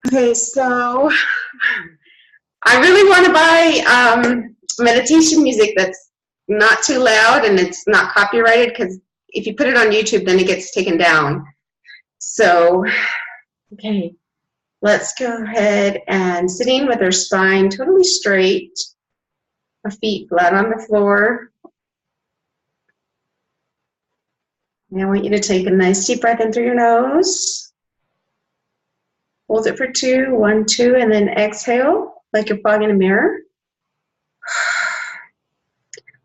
Okay, so I really want to buy meditation music that's not too loud and it's not copyrighted, because if you put it on YouTube, then it gets taken down. So, okay, let's go ahead and sitting with our spine totally straight, our feet flat on the floor. And I want you to take a nice deep breath in through your nose. Hold it for 2, 1, 2, and then exhale like you're fogging a mirror.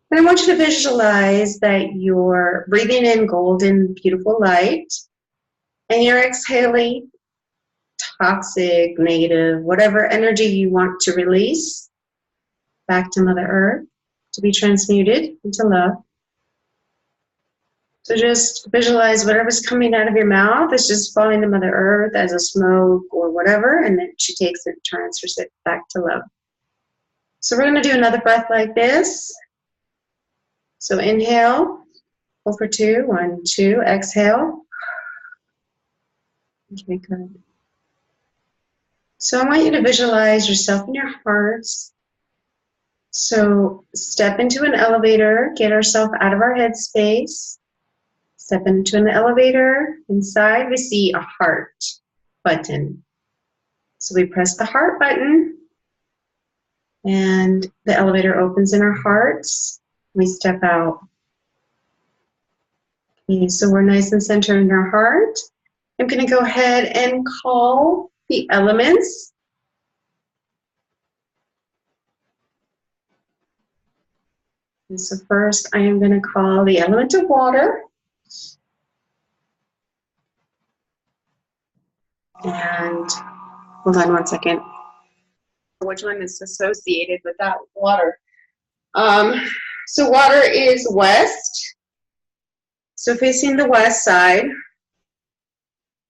And I want you to visualize that you're breathing in golden, beautiful light, and you're exhaling toxic, negative, whatever energy you want to release back to Mother Earth to be transmuted into love. So just visualize whatever's coming out of your mouth is just falling to Mother Earth as a smoke or whatever, and then she takes it and transfers it back to love. So we're going to do another breath like this. So inhale, hold for 2, 1, 2, exhale. Okay, good. So I want you to visualize yourself in your hearts. So step into an elevator, get ourselves out of our head space. Step into an elevator. Inside we see a heart button. So we press the heart button and the elevator opens in our hearts. We step out. Okay, so we're nice and centered in our heart. I'm going to go ahead and call the elements. And so first I am going to call the element of water. And hold on one second. Which one is associated with that water? So water is west. So facing the west side,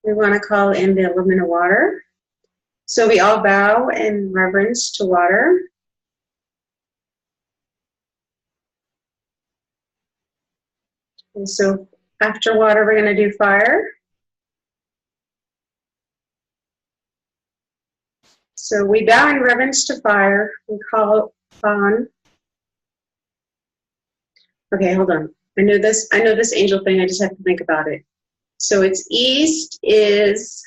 we want to call in the element of water. So we all bow in reverence to water. And so after water, we're going to do fire. So we bow in reverence to fire. We call on. Okay, hold on. I know this angel thing. I just have to think about it. So it's east is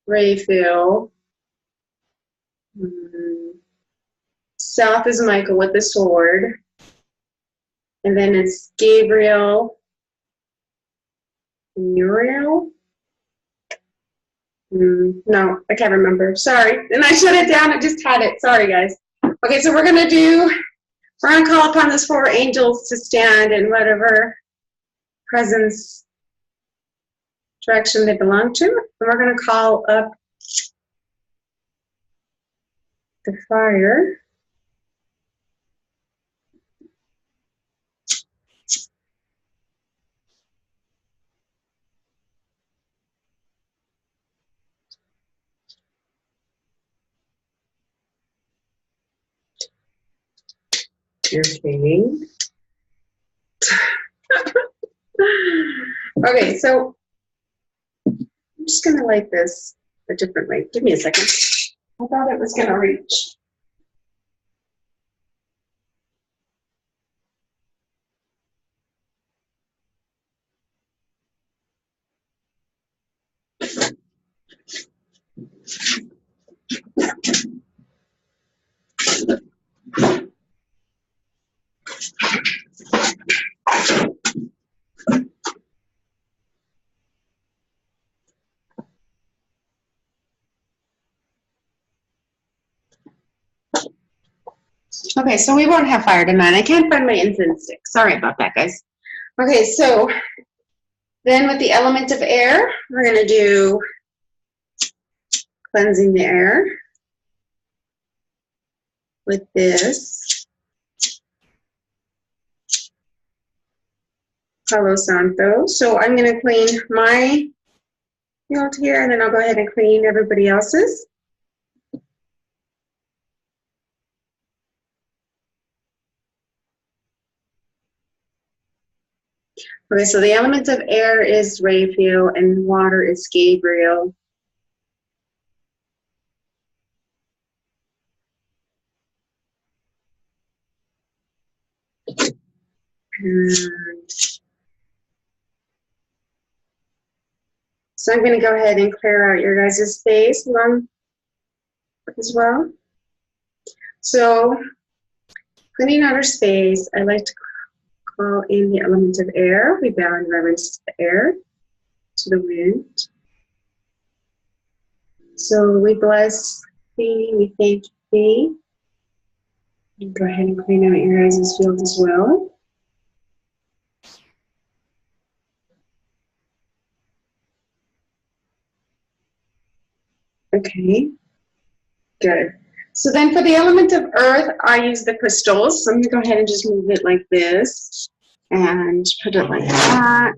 Raphael. South is Michael with the sword. And then it's Gabriel. Uriel? No, I can't remember. Sorry. And I shut it down. I just had it. Sorry, guys. Okay, so we're going to call upon those 4 angels to stand in whatever presence direction they belong to. And we're going to call up the fire. Okay. Okay, so I'm just going to light this a different way. Give me a second. I thought it was going to reach. Okay, so we won't have fire tonight. I can't find my incense stick. Sorry about that, guys. Okay, so then with the element of air, we're going to do cleansing the air with this Palo Santo. So I'm going to clean my field here, and then I'll go ahead and clean everybody else's. Okay, so the element of air is Raphael and water is Gabriel. And so I'm going to go ahead and clear out your guys' space along as well. So cleaning out our space, I like to call in the element of air. We bow in reverence to the air, to the wind. So we bless thee, we thank thee. And go ahead and clean out your guys' field as well. Okay, good. So then for the element of earth, I use the crystals. So I'm going to go ahead and just move it like this and put it like that.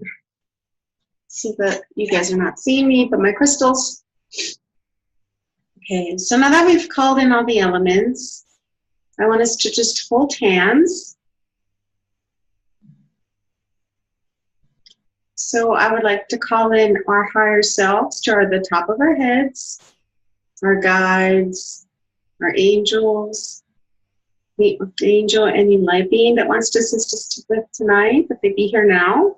See that you guys are not seeing me, but my crystals. Okay, so now that we've called in all the elements, I want us to just hold hands. So I would like to call in our higher selves to the top of our heads, our guides, our angels, the angel, any light being that wants to assist us with tonight, if they be here now.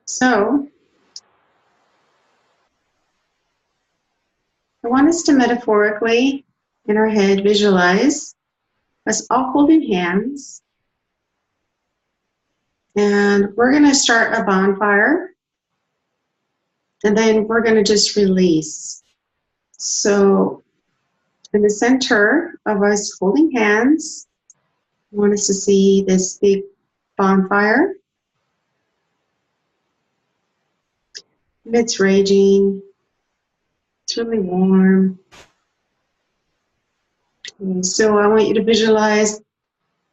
So I want us to metaphorically, in our head, visualize us all holding hands. And we're going to start a bonfire. And then we're going to just release. So in the center of us holding hands, I want us to see this big bonfire. And it's raging. It's really warm. And so I want you to visualize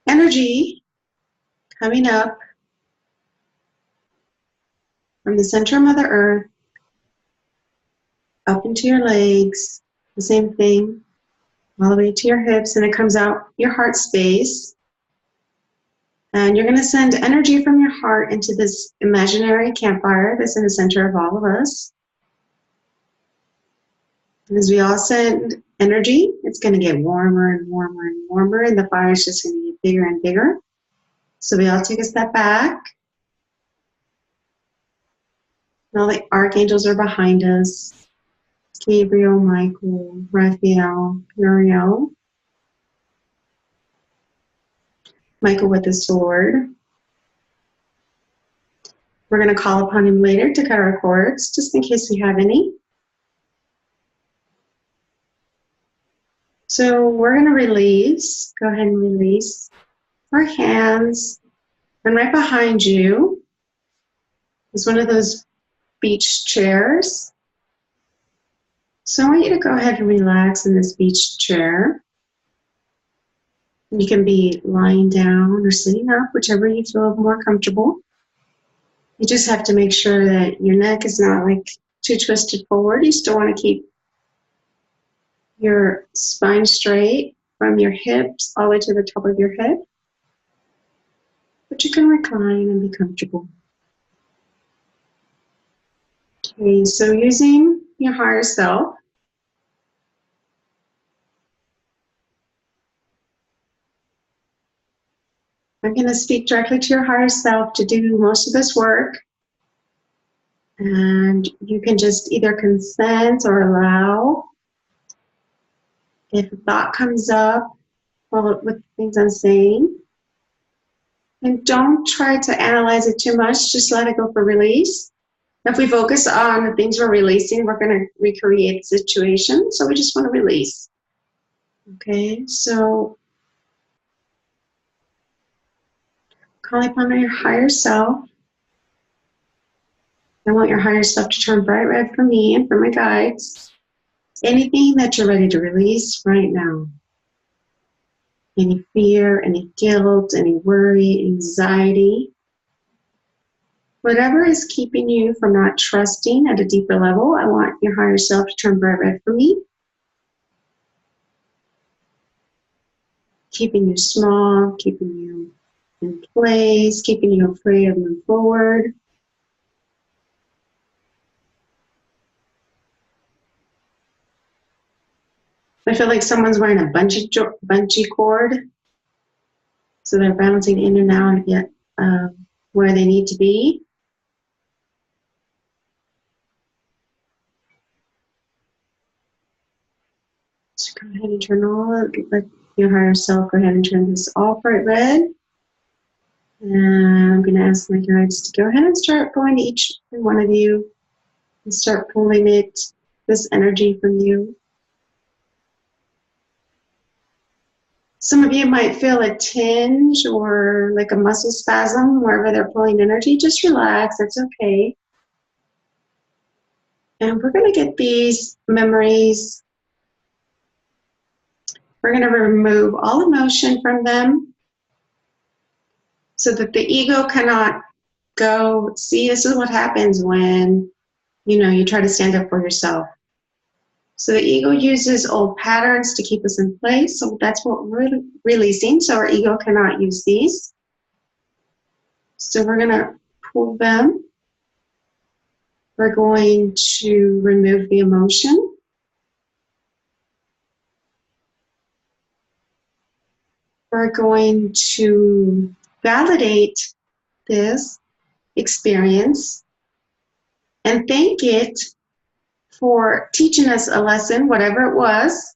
energy coming up from the center of Mother Earth up into your legs, the same thing, all the way to your hips, and it comes out your heart space. And you're going to send energy from your heart into this imaginary campfire that's in the center of all of us. And as we all send energy, it's going to get warmer and warmer and warmer, and the fire is just going to get bigger and bigger. So we all take a step back. And all the archangels are behind us. Gabriel, Michael, Raphael, Uriel. Michael with the sword. We're going to call upon him later to cut our cords, just in case we have any. So we're going to release, go ahead and release our hands. And right behind you is one of those beach chairs. So I want you to go ahead and relax in this beach chair. You can be lying down or sitting up, whichever you feel more comfortable. You just have to make sure that your neck is not like too twisted forward. You still want to keep your spine straight from your hips all the way to the top of your head. But you can recline and be comfortable. Okay, so using your higher self, I'm going to speak directly to your higher self to do most of this work. And you can just either consent or allow. If a thought comes up with things I'm saying, and don't try to analyze it too much, just let it go for release. If we focus on the things we're releasing, we're going to recreate the situation, so we just want to release. Okay, so call upon your higher self. I want your higher self to turn bright red for me and for my guides. Anything that you're ready to release right now. Any fear, any guilt, any worry, anxiety. Whatever is keeping you from not trusting at a deeper level, I want your higher self to turn bright red for me. Keeping you small, keeping you in place, keeping you afraid of moving forward. I feel like someone's wearing a bungee cord. So they're bouncing in and out to get where they need to be. So go ahead and turn all, let your higher self go ahead and turn this all bright red. And I'm going to ask my guides to go ahead and start going to each one of you and start pulling this energy from you. Some of you might feel a tinge or like a muscle spasm wherever they're pulling energy. Just relax, it's okay. And we're going to get these memories. We're going to remove all emotion from them so that the ego cannot go, see, this is what happens when, you try to stand up for yourself. So the ego uses old patterns to keep us in place. So that's what we're releasing. So our ego cannot use these. So we're going to pull them. We're going to remove the emotion. We're going to validate this experience and thank it for teaching us a lesson, whatever it was.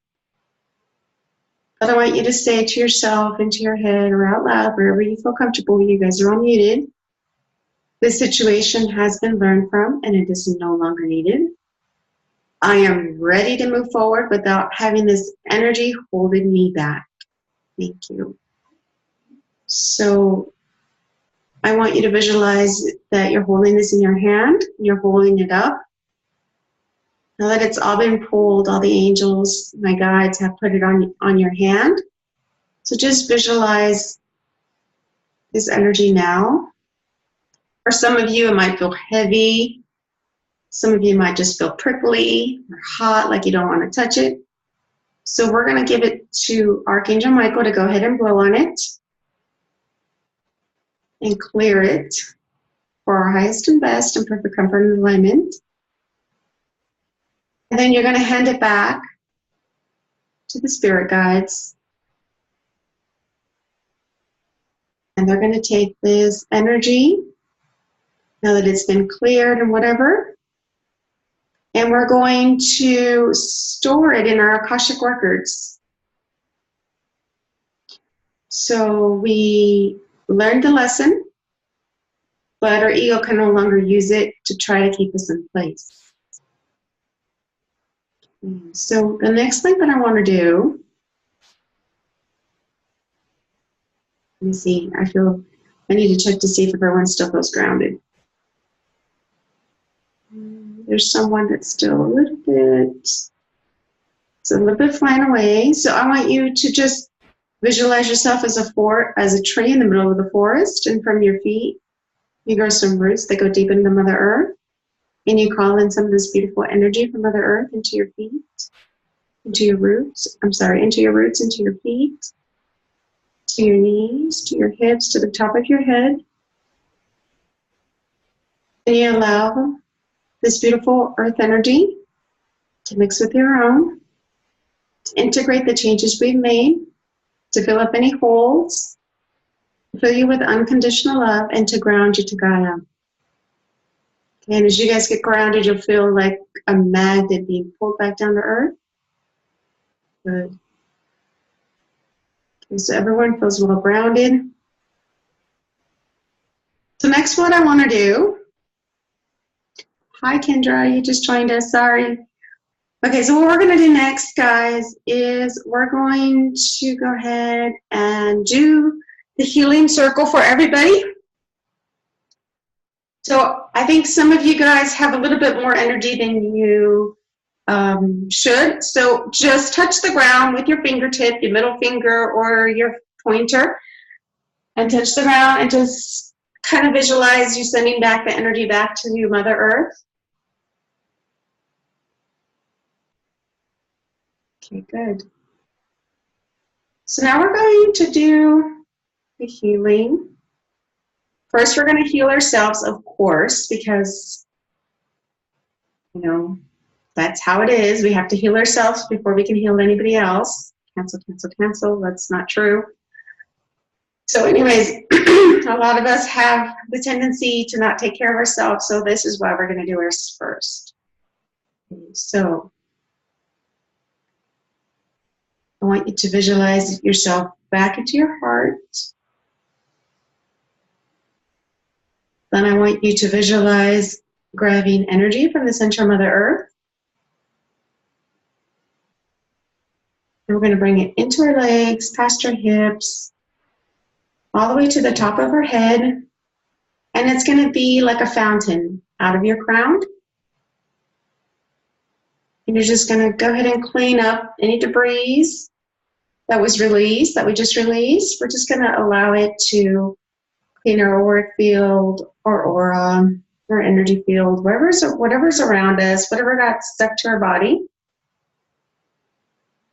But I want you to say to yourself, into your head, or out loud, wherever you feel comfortable. You guys are all muted. This situation has been learned from, and it is no longer needed. I am ready to move forward without having this energy holding me back. Thank you. So I want you to visualize that you're holding this in your hand. You're holding it up. Now that it's all been pulled, all the angels, my guides have put it on your hand. So just visualize this energy now. For some of you, it might feel heavy. Some of you might just feel prickly or hot, like you don't want to touch it. So we're going to give it to Archangel Michael to go ahead and blow on it and clear it for our highest and best and perfect comfort and alignment. And then you're going to hand it back to the spirit guides. And they're going to take this energy, now that it's been cleared and whatever, and we're going to store it in our Akashic records. So we learned the lesson, but our ego can no longer use it to try to keep us in place. So the next thing that I want to do, let me see, I need to check to see if everyone still feels grounded. There's someone that's still a little bit flying away. So I want you to just visualize yourself as a tree in the middle of the forest, and from your feet, you grow some roots that go deep into Mother Earth, and you call in some of this beautiful energy from Mother Earth into your feet, into your roots, into your feet, to your knees, to your hips, to the top of your head. And you allow this beautiful earth energy to mix with your own, to integrate the changes we've made, to fill up any holes, to fill you with unconditional love, and to ground you to Gaia. And as you guys get grounded, you'll feel like a magnet being pulled back down to earth. Good. Okay, so everyone feels well grounded. So next, what I want to do, hi Kendra, you just joined us, sorry. Okay, so what we're going to do next, guys, is we're going to go ahead and do the healing circle for everybody. So I think some of you guys have a little bit more energy than you should. So just touch the ground with your fingertip, your middle finger or your pointer, and touch the ground and just kind of visualize you sending back the energy back to you, Mother Earth. Okay, good. So now we're going to do the healing. First, we're going to heal ourselves, of course, because, That's how it is. We have to heal ourselves before we can heal anybody else. Cancel, cancel, cancel. That's not true. So anyways, a lot of us have the tendency to not take care of ourselves, so this is why we're going to do ours first. So I want you to visualize yourself back into your heart. Then I want you to visualize grabbing energy from the center of Mother Earth. And we're going to bring it into our legs, past our hips, all the way to the top of our head. And it's going to be like a fountain out of your crown. And you're just going to go ahead and clean up any debris that was released, that we just released. We're just going to allow it to clean our auric field, our aura, our energy field, whatever's around us, whatever got stuck to our body,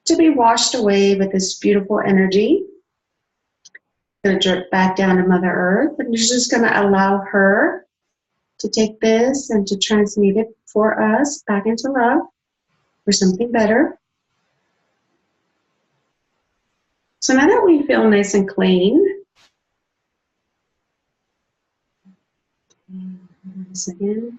to be washed away with this beautiful energy. Going to drip back down to Mother Earth, and you're just going to allow her to take this and to transmute it for us back into love, for something better. So now that we feel nice and clean, a second.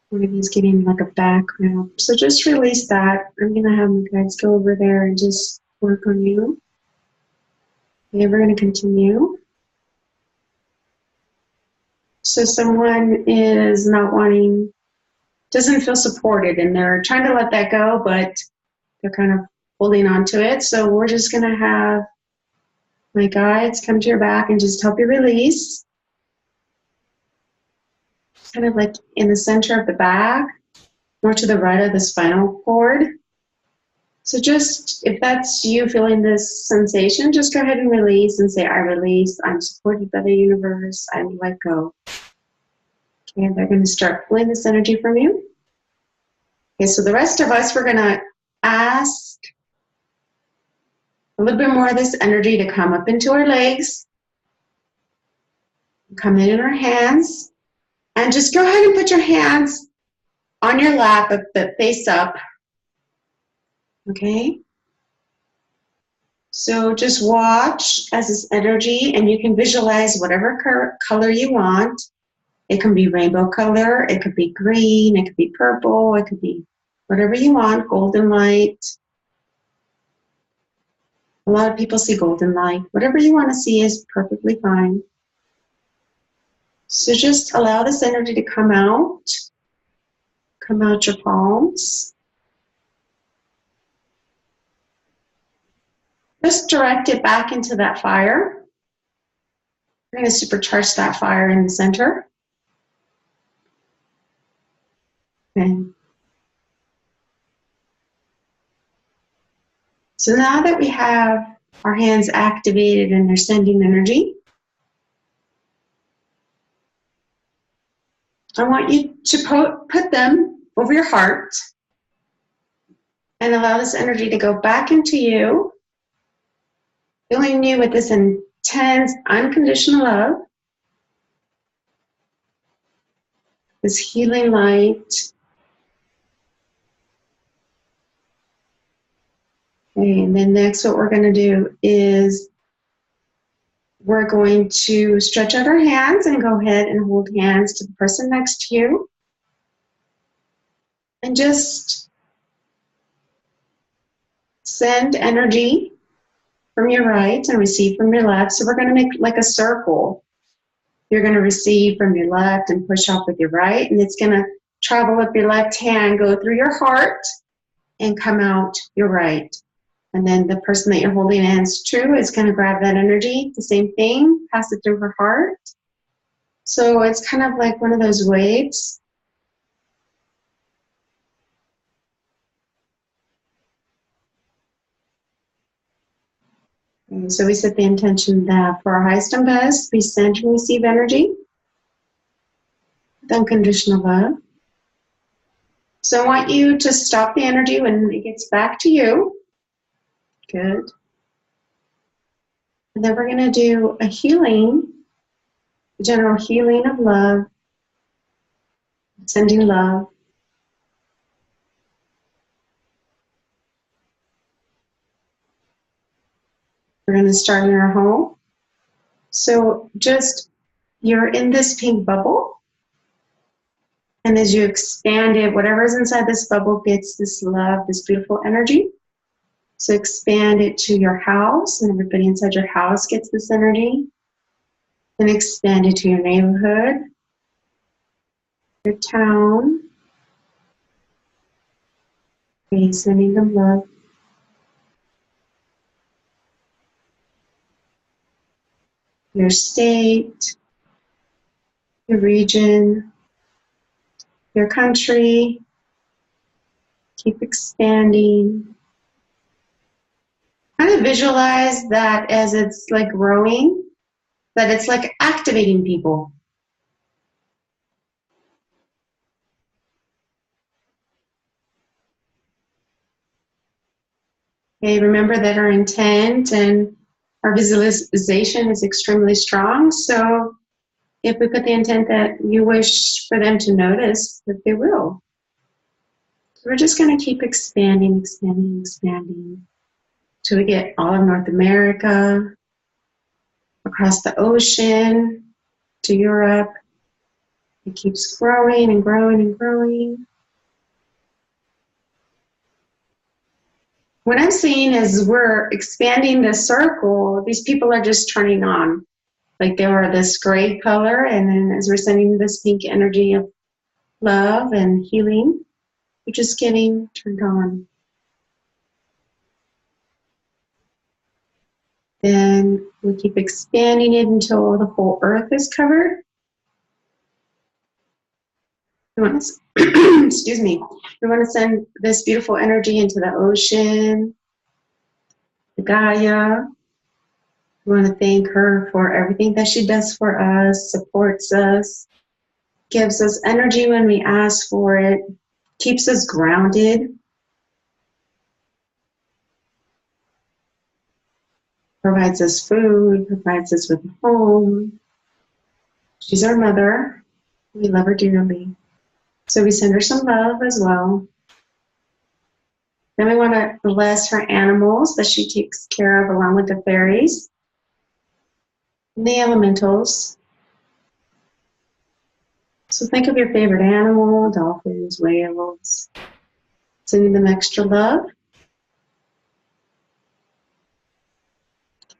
One of these getting like a background. So just release that. I'm going to have my guides go over there and just work on you. Okay, we're going to continue. So someone is not wanting, doesn't feel supported, and they're trying to let that go, but they're kind of holding on to it. So we're just going to have my guides come to your back and just help you release. Kind of like in the center of the back, more to the right of the spinal cord. So just, if that's you feeling this sensation, just go ahead and release and say, I release, I'm supported by the universe, I let go. Okay, they're going to start pulling this energy from you. Okay, so the rest of us, we're going to ask a little bit more of this energy to come up into our legs, come in our hands. And just go ahead and put your hands on your lap, but face up. Okay? So just watch as this energy, and you can visualize whatever color you want. It can be rainbow color, it could be green, it could be purple, it could be whatever you want, golden light. A lot of people see golden light. Whatever you want to see is perfectly fine. So just allow this energy to come out your palms. Just direct it back into that fire. We're going to supercharge that fire in the center. Okay. So now that we have our hands activated and they're sending energy, I want you to put them over your heart and allow this energy to go back into you, filling you with this intense, unconditional love, this healing light. Okay, and then next what we're going to do is we're going to stretch out our hands and go ahead and hold hands to the person next to you. And just send energy from your right and receive from your left. So we're going to make like a circle. You're going to receive from your left and push off with your right. And it's going to travel up your left hand, go through your heart, and come out your right. And then the person that you're holding hands to is going to grab that energy, the same thing, pass it through her heart. So it's kind of like one of those waves. And so we set the intention that for our highest and best, we send and receive energy with unconditional love. So I want you to stop the energy when it gets back to you. Good. And then we're going to do a healing general healing of love, sending love. We're going to start in our home. So just, you're in this pink bubble. And as you expand it, whatever's inside this bubble gets this love, this beautiful energy. So expand it to your house, and everybody inside your house gets this energy. Then expand it to your neighborhood, your town. Okay, sending them love. Your state, your region, your country. Keep expanding. Kind of visualize that as it's like growing, that it's like activating people. Okay, remember that our intent and our visualization is extremely strong. So if we put the intent that you wish for them to notice, that they will. So we're just going to keep expanding, expanding, expanding till we get all of North America, across the ocean to Europe. It keeps growing and growing and growing. What I'm seeing is we're expanding the circle. These people are just turning on. Like they were this gray color, and then as we're sending this pink energy of love and healing, we're just getting turned on. Then we keep expanding it until the whole earth is covered. We want to, excuse me, we want to send this beautiful energy into the ocean, the Gaia. We want to thank her for everything that she does for us, supports us, gives us energy when we ask for it, keeps us grounded, provides us food, provides us with a home. She's our mother. We love her dearly. So we send her some love as well. Then we want to bless her animals that she takes care of along with the fairies and the elementals. So think of your favorite animal, dolphins, whales, sending them extra love.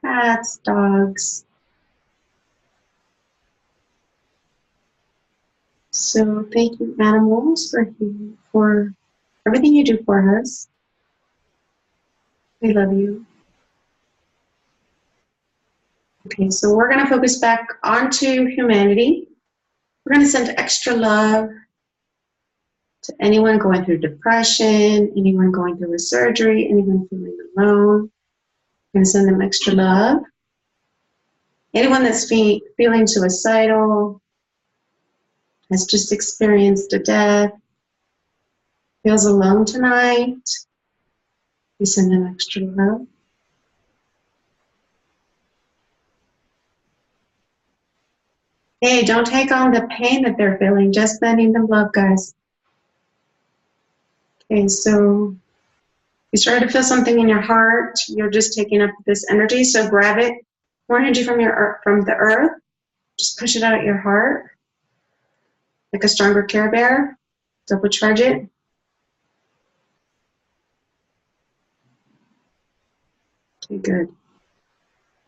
Cats, dogs. So thank you, animals, for everything you do for us. We love you. Okay, so we're going to focus back onto humanity. We're going to send extra love to anyone going through depression, anyone going through a surgery, anyone feeling alone. We're going to send them extra love. Anyone that's feeling suicidal, has just experienced a death, feels alone tonight, we send them extra love. Hey, don't take on the pain that they're feeling, just sending them love, guys. Okay, so you start to feel something in your heart, you're just taking up this energy, so grab it, more energy from the earth, just push it out at your heart, like a stronger Care Bear, double charge it. Okay, good.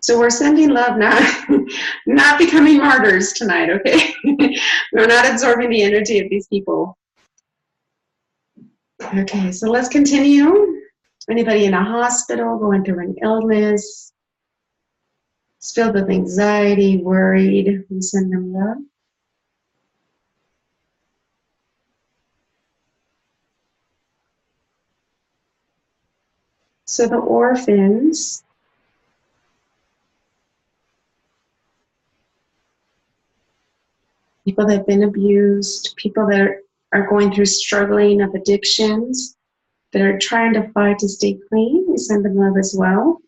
So we're sending love, not becoming martyrs tonight, okay? We're not absorbing the energy of these people. Okay, so let's continue. Anybody in a hospital going through an illness, filled with anxiety, worried, we send them love. So the orphans, people that have been abused, people that are going through struggling of addictions, that are trying to fight to stay clean, we send them love as well.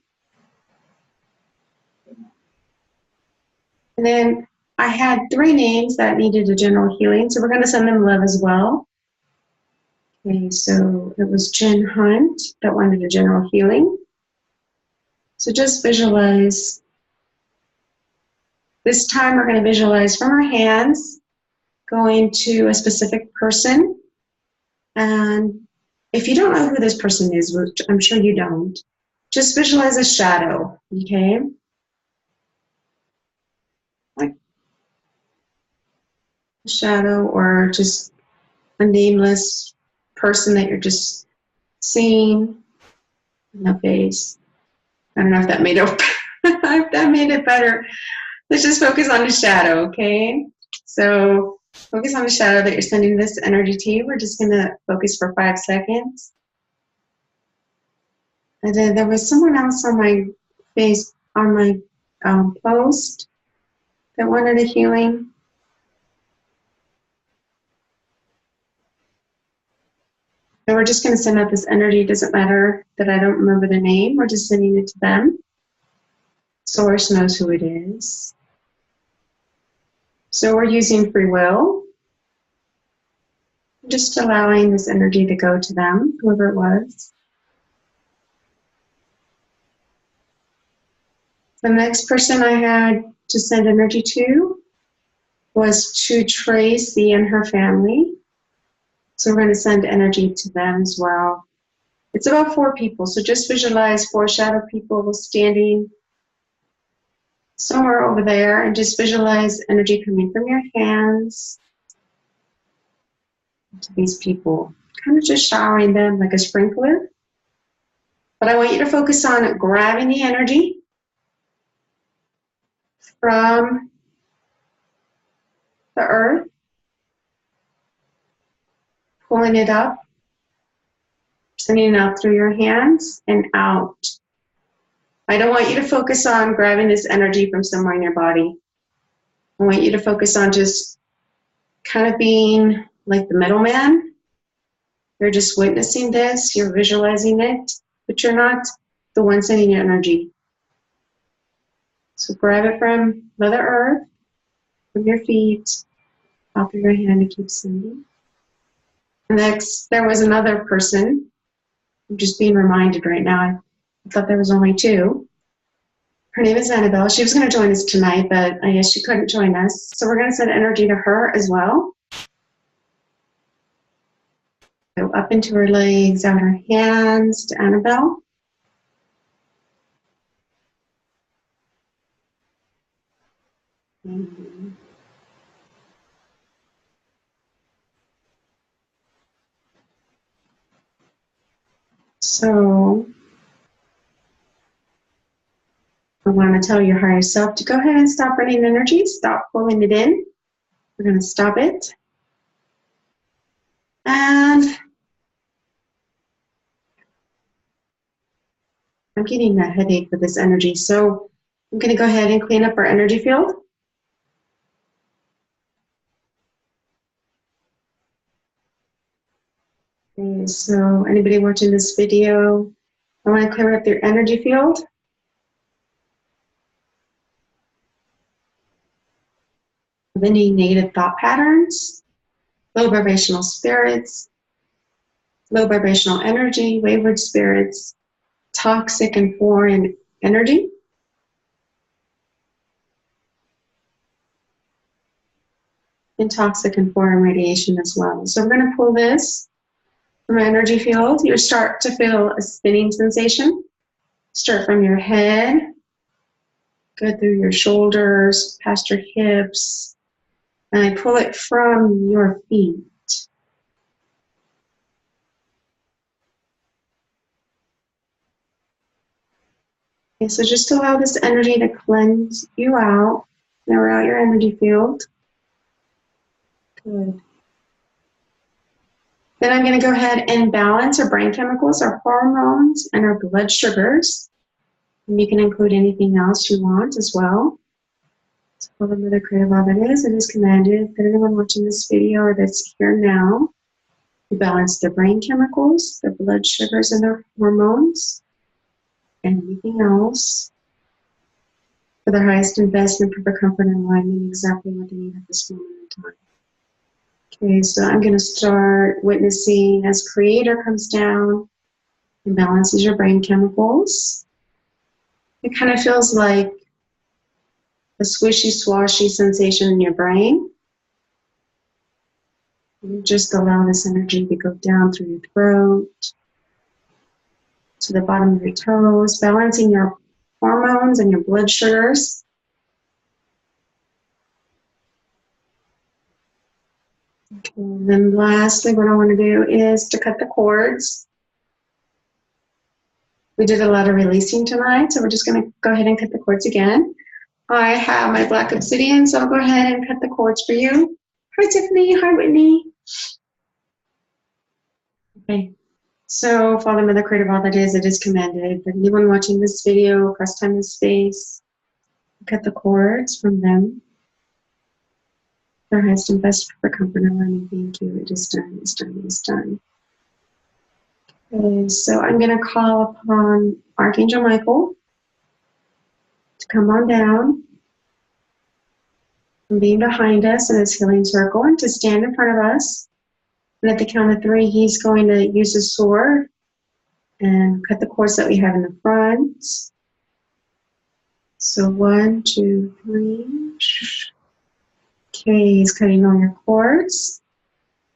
And then I had 3 names that needed a general healing, so we're going to send them love as well. Okay, so it was Jen Hunt that wanted a general healing. So just visualize. This time we're going to visualize from our hands going to a specific person. And if you don't know who this person is, which I'm sure you don't, just visualize a shadow, okay? Like a shadow or just a nameless person that you're just seeing in the face. I don't know if that made it, if that made it better. Let's just focus on the shadow, okay? So focus on the shadow that you're sending this energy to. We're just going to focus for 5 seconds. And then there was someone else on my face, on my post that wanted a healing. So we're just going to send out this energy. It doesn't matter that I don't remember the name. We're just sending it to them. Source knows who it is. So we're using free will. Just allowing this energy to go to them, whoever it was. The next person I had to send energy to was to Tracy and her family. So we're going to send energy to them as well. It's about 4 people, so just visualize 4 shadow people standing somewhere over there, and just visualize energy coming from your hands to these people, kind of just showering them like a sprinkler. But I want you to focus on grabbing the energy from the earth, pulling it up, sending it out through your hands and out. I don't want you to focus on grabbing this energy from somewhere in your body. I want you to focus on just kind of being like the middleman. You're just witnessing this, you're visualizing it, but you're not the one sending your energy. So grab it from Mother Earth, from your feet, out through your hand, and keep sending. Next, there was another person. I'm just being reminded right now. I thought there was only 2. Her name is Annabelle. She was going to join us tonight, but I guess she couldn't join us. So we're going to send energy to her as well. So up into her legs, out her hands to Annabelle. So I want to tell your higher self to go ahead and stop running energy. Stop pulling it in. We're going to stop it. And I'm getting a headache with this energy. So I'm going to go ahead and clean up our energy field. Okay, so anybody watching this video, I want to clear up their energy field. Of any negative thought patterns, low vibrational spirits, low vibrational energy, wayward spirits, toxic and foreign energy. And toxic and foreign radiation as well. So we're going to pull this from our energy field. You start to feel a spinning sensation. Start from your head, go through your shoulders, past your hips, and I pull it from your feet. Okay, so just allow this energy to cleanse you out, clear out your energy field. Good. Then I'm going to go ahead and balance our brain chemicals, our hormones, and our blood sugars. And you can include anything else you want as well. So whatever the creative law that is, it is commanded that anyone watching this video or that's here now, you balance their brain chemicals, their blood sugars, and their hormones, and anything else. for their highest and best and perfect comfort and alignment, exactly what they need at this moment in time. Okay, so I'm going to start witnessing as Creator comes down and balances your brain chemicals. It kind of feels like a swishy, swashy sensation in your brain. You just allow this energy to go down through your throat, to the bottom of your toes, balancing your hormones and your blood sugars. Okay, then lastly, what I want to do is to cut the cords. We did a lot of releasing tonight, so we're just going to go ahead and cut the cords again. I have my black obsidian, so I'll go ahead and cut the cords for you. Hi, Tiffany. Hi, Whitney. Okay. So, Father, Mother, Creator, all that is, it is commanded that anyone watching this video across time and space, cut the cords from them. Their highest and best for comfort and learning. Thank you. It is done. It's done. It's done. Okay, so I'm going to call upon Archangel Michael to come on down and be behind us in his healing circle and to stand in front of us. And at the count of 3, he's going to use his sword and cut the cords that we have in the front. So 1, 2, 3. Okay, he's cutting all your cords.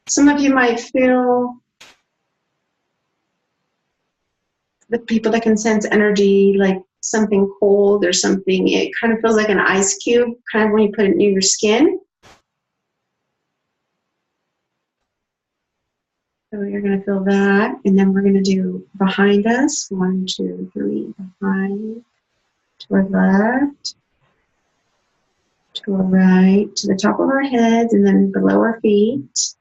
Some of you might feel, the people that can sense energy, like something cold or something, it kind of feels like an ice cube, kind of when you put it near your skin. So you're going to feel that, and then we're going to do behind us, 1, 2, 3, behind, to our left, to our right, to the top of our heads, and then below our feet.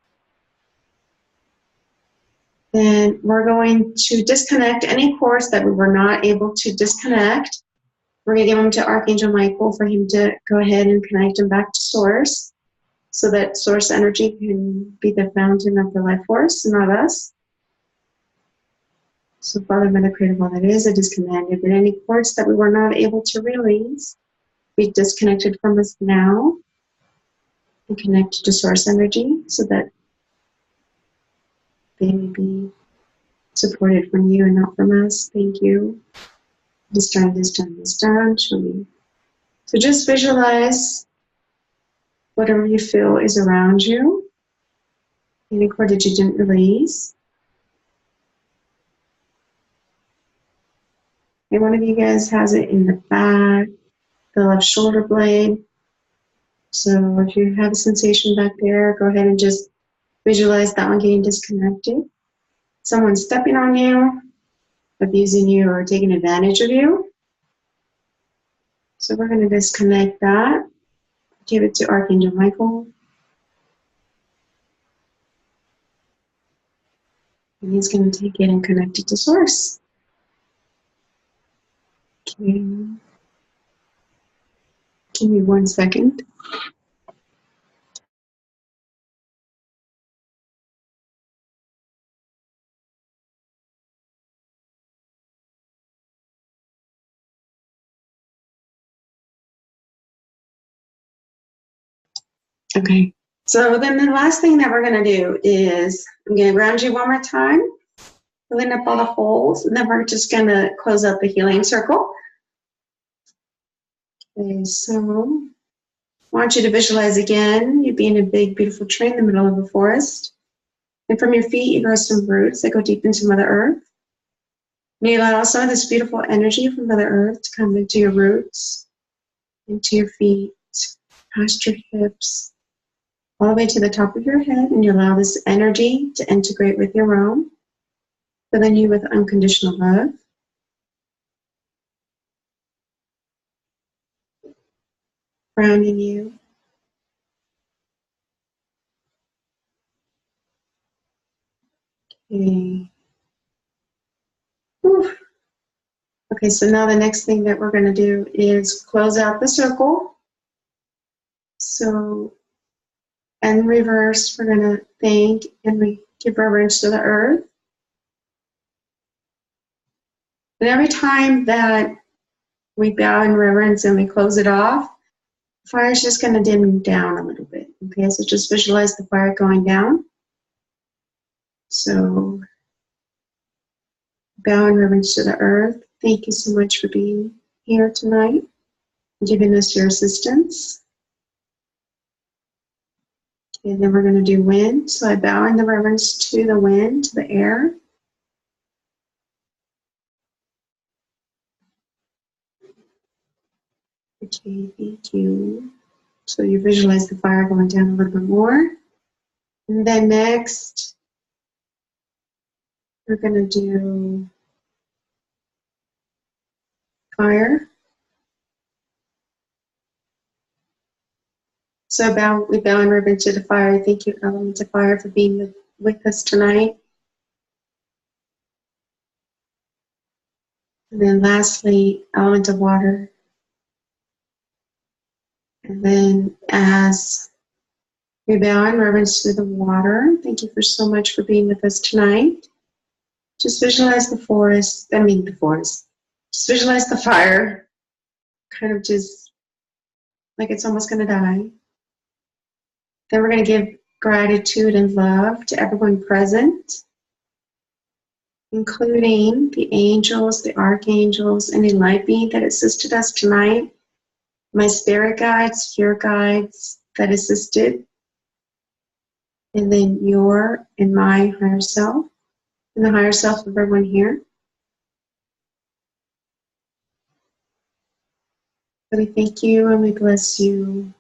Then we're going to disconnect any cords that we were not able to disconnect. We're going to give them to Archangel Michael for him to go ahead and connect them back to Source, so that Source energy can be the fountain of the life force, not us. So, Father, Mother, Creator, all that is, it is commanded that any cords that we were not able to release be disconnected from us now and connected to Source energy, so that they may be supported from you and not from us. Thank you. This done, this done, this done. So just visualize whatever you feel is around you. Any cord that you didn't release. And one of you guys has it in the back, the left shoulder blade. So if you have a sensation back there, go ahead and just visualize that one getting disconnected. Someone stepping on you, abusing you, or taking advantage of you. So we're going to disconnect that. Give it to Archangel Michael. And he's going to take it and connect it to Source. Okay. Give me 1 second. Okay. So then the last thing that we're going to do is I'm going to ground you one more time, filling up all the holes, and then we're just going to close out the healing circle. Okay, so I want you to visualize again, you being a big, beautiful tree in the middle of a forest. And from your feet, you grow some roots that go deep into Mother Earth. And you allow some of this beautiful energy from Mother Earth to come into your roots, into your feet, past your hips, all the way to the top of your head. And you allow this energy to integrate with your own, filling you with unconditional love. Grounding you. Okay. Whew. Okay, so now the next thing that we're going to do is close out the circle. So, in reverse, we're going to thank and we give reverence to the earth. And every time that We bow in reverence and we close it off. The fire is just going to dim down a little bit. Okay, so just visualize the fire going down. So bow in reverence to the earth. Thank you so much for being here tonight, giving us your assistance. Okay, then we're going to do wind. So I bow in the reverence to the wind, to the air. Okay, thank you. So you visualize the fire going down a little bit more. And then next, we're going to do fire. So we bow in reverence to the fire. Thank you, elements of fire, for being with us tonight. And then lastly, element of water. And then as we bow in reverence to the water, thank you so much for being with us tonight. Just visualize the forest. Just visualize the fire, kind of just like it's almost going to die. Then we're going to give gratitude and love to everyone present, including the angels, the archangels, any light being that assisted us tonight, my spirit guides, your guides that assisted, and then your and my higher self, and the higher self of everyone here. So we thank you and we bless you.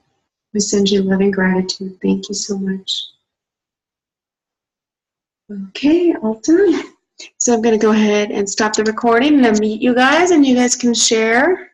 We send you love and gratitude. Thank you so much. Okay, all done. So I'm going to go ahead and stop the recording and unmute you guys, and you guys can share.